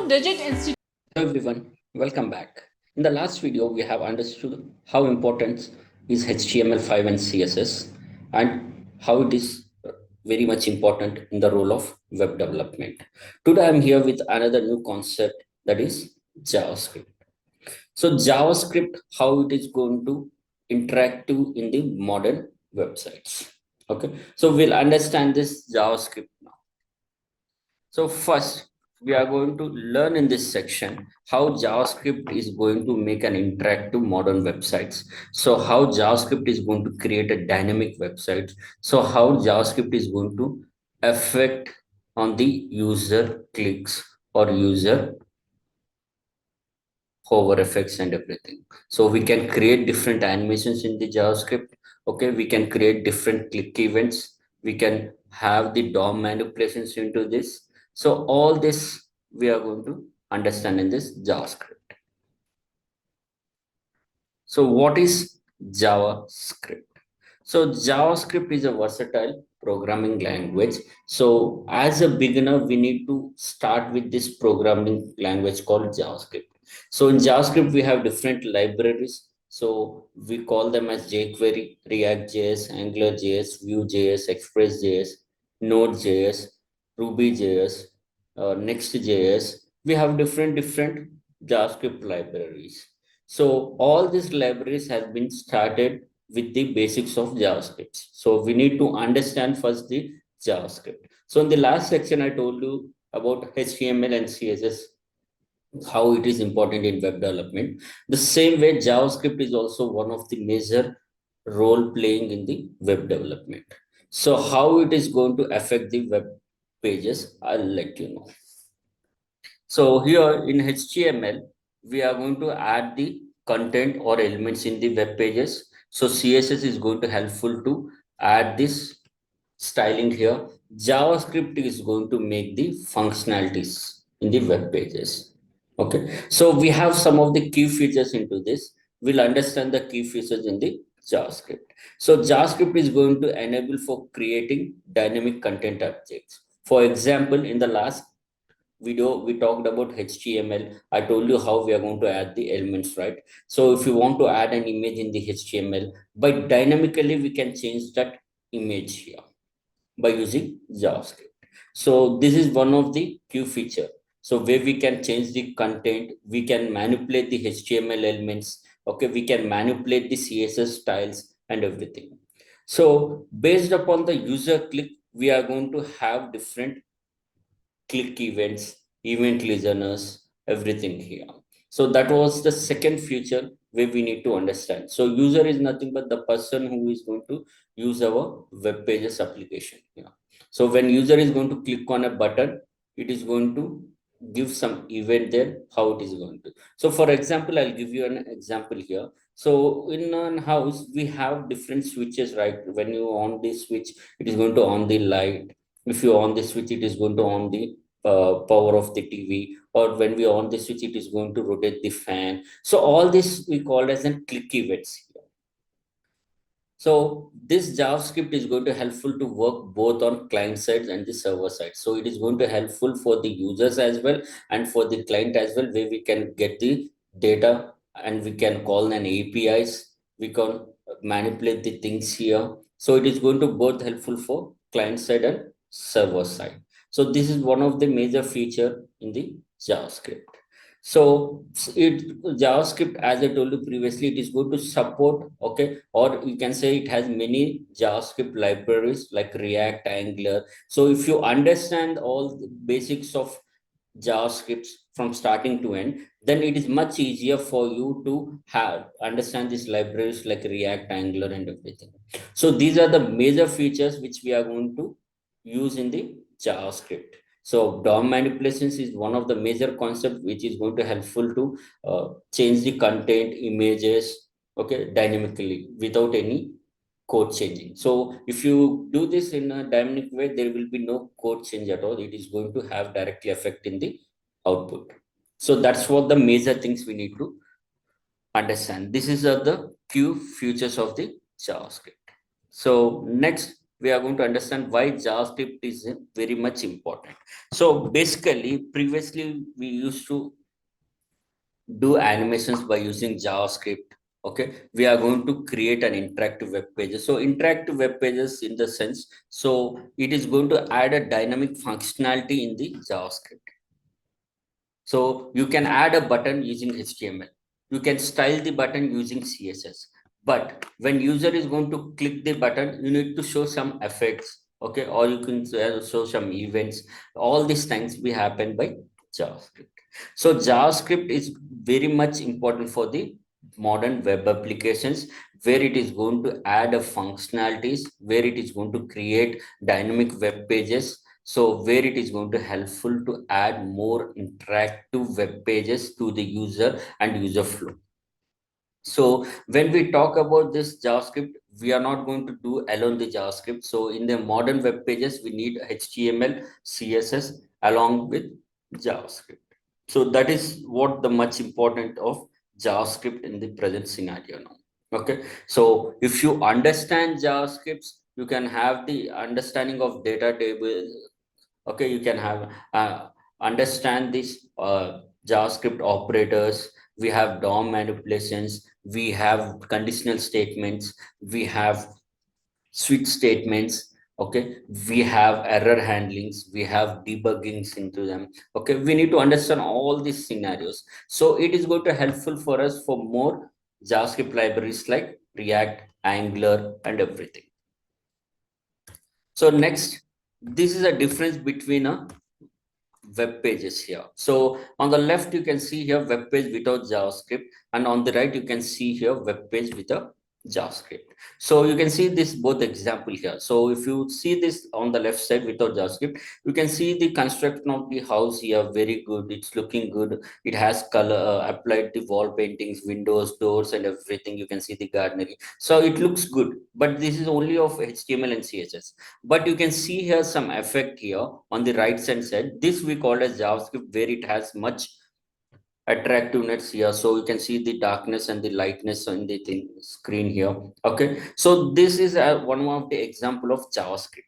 Digit Institute. Hello everyone, welcome back. In the last video, we have understood how important is HTML5 and CSS and how it is very much important in the role of web development. Today, I'm here with another new concept that is JavaScript. So JavaScript, how it is going to interact in the modern websites. Okay, so we'll understand this JavaScript now. So first, we are going to learn in this section how JavaScript is going to make an interactive modern websites. So how JavaScript is going to create a dynamic website. So how JavaScript is going to affect on the user clicks or user hover effects and everything. So we can create different animations in the JavaScript. Okay, we can create different click events. We can have the DOM manipulations into this. So all this we are going to understand in this JavaScript. So what is JavaScript? So JavaScript is a versatile programming language. So as a beginner, we need to start with this programming language called JavaScript. So in JavaScript, we have different libraries. So we call them as jQuery, React.js, AngularJS, Vue.js, Express.js, Node.js, Ruby.js, Next.js. We have different JavaScript libraries. So all these libraries have been started with the basics of JavaScript. So we need to understand first the JavaScript. So in the last section, I told you about HTML and CSS, how it is important in web development. The same way, JavaScript is also one of the major role playing in the web development. So how it is going to affect the web pages, I'll let you know. So here in HTML, we are going to add the content or elements in the web pages. So CSS is going to helpful to add this styling here. JavaScript is going to make the functionalities in the web pages. Okay, so we have some of the key features into this. We'll understand the key features in the JavaScript. So JavaScript is going to enable for creating dynamic content objects. For example, in the last video we talked about HTML. I told you how we are going to add the elements, right? So if you want to add an image in the HTML, by dynamically we can change that image here by using JavaScript. So this is one of the key feature. So where we can change the content, we can manipulate the HTML elements. Okay, we can manipulate the CSS styles and everything. So based upon the user click, we are going to have different click events, event listeners, everything here. So that was the second feature where we need to understand. So user is nothing but the person who is going to use our web pages application here. So when user is going to click on a button, it is going to give some event there, how it is going to. So for example, I'll give you an example here. So in a house, we have different switches, right? When you on this switch, it is going to on the light. If you on the switch, it is going to on the power of the TV, or when we on the switch, it is going to rotate the fan. So all this we call as an click events. So this JavaScript is going to helpful to work both on client side and the server side. So it is going to helpful for the users as well and for the client as well, where we can get the data and we can call an APIs. We can manipulate the things here. So it is going to both helpful for client side and server side. So this is one of the major feature in the JavaScript. So it JavaScript, as I told you previously, it is going to support, okay, or you can say it has many JavaScript libraries like React, Angular. So if you understand all the basics of JavaScript from starting to end, then it is much easier for you to have understand these libraries like React, Angular, and everything. So these are the major features which we are going to use in the JavaScript. So DOM manipulations is one of the major concepts which is going to helpful to change the content, images, okay, dynamically without any code changing. So if you do this in a dynamic way, there will be no code change at all. It is going to have directly effect in the output. So that's what the major things we need to understand. This is the few features of the JavaScript. So next, we are going to understand why JavaScript is very much important. So basically, previously we used to do animations by using JavaScript. Okay, we are going to create an interactive web pages. So interactive web pages in the sense, so it is going to add a dynamic functionality in the JavaScript. So you can add a button using HTML. You can style the button using CSS. But when user is going to click the button, you need to show some effects, okay, or you can show some events. All these things will happen by JavaScript. So JavaScript is very much important for the modern web applications, where it is going to add a functionalities, where it is going to create dynamic web pages, so where it is going to helpful to add more interactive web pages to the user and user flow. So when we talk about this JavaScript, we are not going to do alone the JavaScript. So in the modern web pages, we need HTML, CSS along with JavaScript. So that is what the much important of JavaScript in the present scenario now. Okay. So if you understand JavaScripts, you can have the understanding of data table. Okay, you can have understand this JavaScript operators. We have DOM manipulations, we have conditional statements, we have switch statements. Okay, we have error handlings, we have debuggings into them. Okay, we need to understand all these scenarios, so it is going to helpful for us for more JavaScript libraries like React, Angular and everything. So next, this is a difference between a web pages here. So on the left, you can see here web page without JavaScript, and on the right, you can see here web page with a JavaScript. So you can see this both example here. So if you see this on the left side without JavaScript, you can see the construction of the house here. Very good. It's looking good. It has color applied the wall paintings, windows, doors, and everything. You can see the gardening. So it looks good. But this is only of HTML and CSS. But you can see here some effect here on the right hand side. This we call as JavaScript, where it has much attractiveness here. So you can see the darkness and the lightness on the screen here. Okay, so this is one of the example of JavaScript.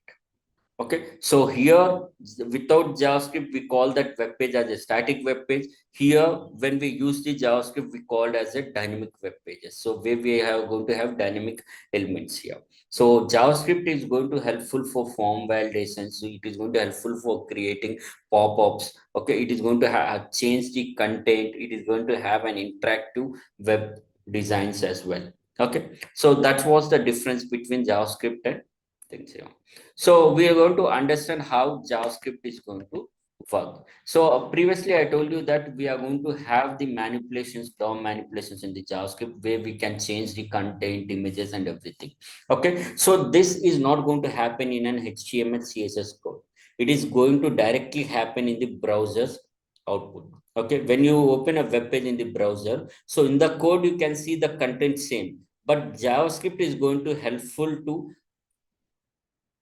Okay, so here without JavaScript, we call that web page as a static web page. Here, when we use the JavaScript, we call it as a dynamic web pages. So where we have going to have dynamic elements here. So JavaScript is going to helpful for form validation. So it is going to helpful for creating pop-ups. Okay, it is going to have change the content. It is going to have an interactive web designs as well. Okay, so that was the difference between JavaScript and things here. So we are going to understand how JavaScript is going to work. So previously I told you that we are going to have the manipulations, DOM manipulations in the JavaScript, where we can change the content, images and everything. Okay, so this is not going to happen in an HTML, CSS code. It is going to directly happen in the browser's output. Okay, when you open a web page in the browser, so in the code you can see the content same, but JavaScript is going to helpful to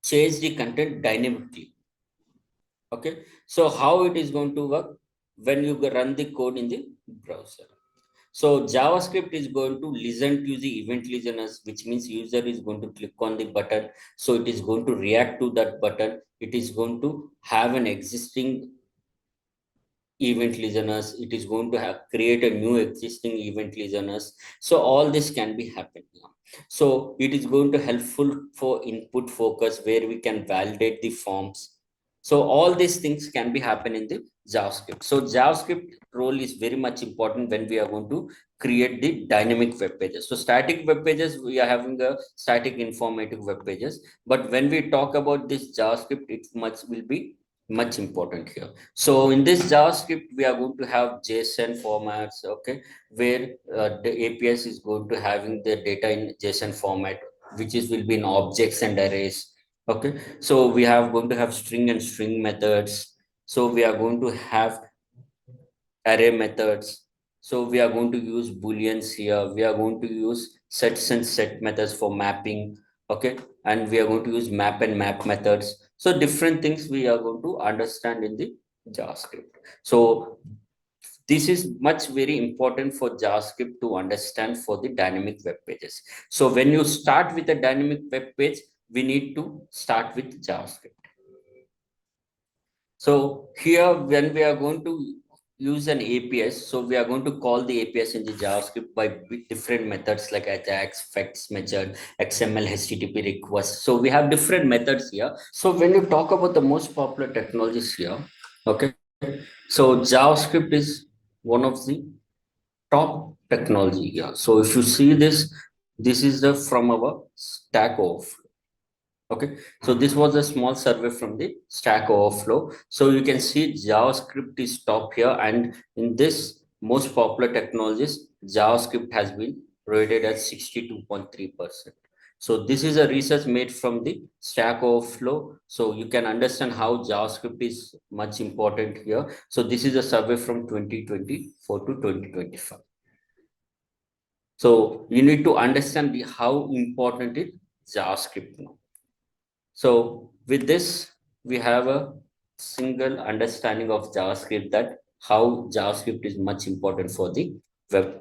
change the content dynamically. Okay, so how it is going to work when you run the code in the browser? So JavaScript is going to listen to the event listeners, which means user is going to click on the button. So it is going to react to that button. It is going to have an existing event listeners. It is going to have create a new existing event listeners. So all this can be happening now. So it is going to helpful for input focus, where we can validate the forms. So all these things can be happen in the JavaScript. So JavaScript role is very much important when we are going to create the dynamic web pages. So static web pages, we are having a static informative web pages, but when we talk about this JavaScript, it much will be much important here. So in this JavaScript, we are going to have JSON formats, okay, where the APIs is going to having the data in JSON format, which is will be in objects and arrays. Okay, so we have going to have string and string methods. So we are going to have array methods. So we are going to use booleans here. We are going to use sets and set methods for mapping. Okay, and we are going to use map and map methods. So different things we are going to understand in the JavaScript. So this is much very important for JavaScript to understand for the dynamic web pages. So when you start with a dynamic web page, we need to start with JavaScript. So here, when we are going to use an APS, so we are going to call the APS in the JavaScript by different methods like Ajax, fetch method, XML, HTTP request. So we have different methods here. So when you talk about the most popular technologies here, okay, so JavaScript is one of the top technology here. So if you see this, this is the from our Stack Overflow. Okay, so this was a small survey from the Stack Overflow. So you can see JavaScript is top here, and in this most popular technologies, JavaScript has been rated at 62.3%. So this is a research made from the Stack Overflow. So you can understand how JavaScript is much important here. So this is a survey from 2024 to 2025. So you need to understand the how important is JavaScript now. So with this, we have a single understanding of JavaScript, that how JavaScript is much important for the web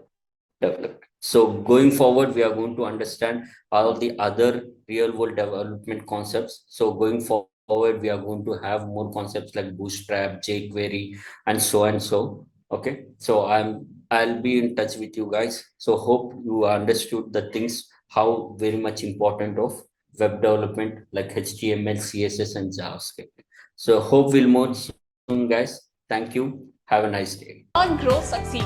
development. So going forward, we are going to understand all the other real world development concepts. So going forward, we are going to have more concepts like Bootstrap, jQuery, and so. Okay. So I'll be in touch with you guys. So hope you understood the things, how very much important of web development like HTML, CSS, and JavaScript. So hope we'll meet soon, guys. Thank you. Have a nice day. Learn, grow, succeed.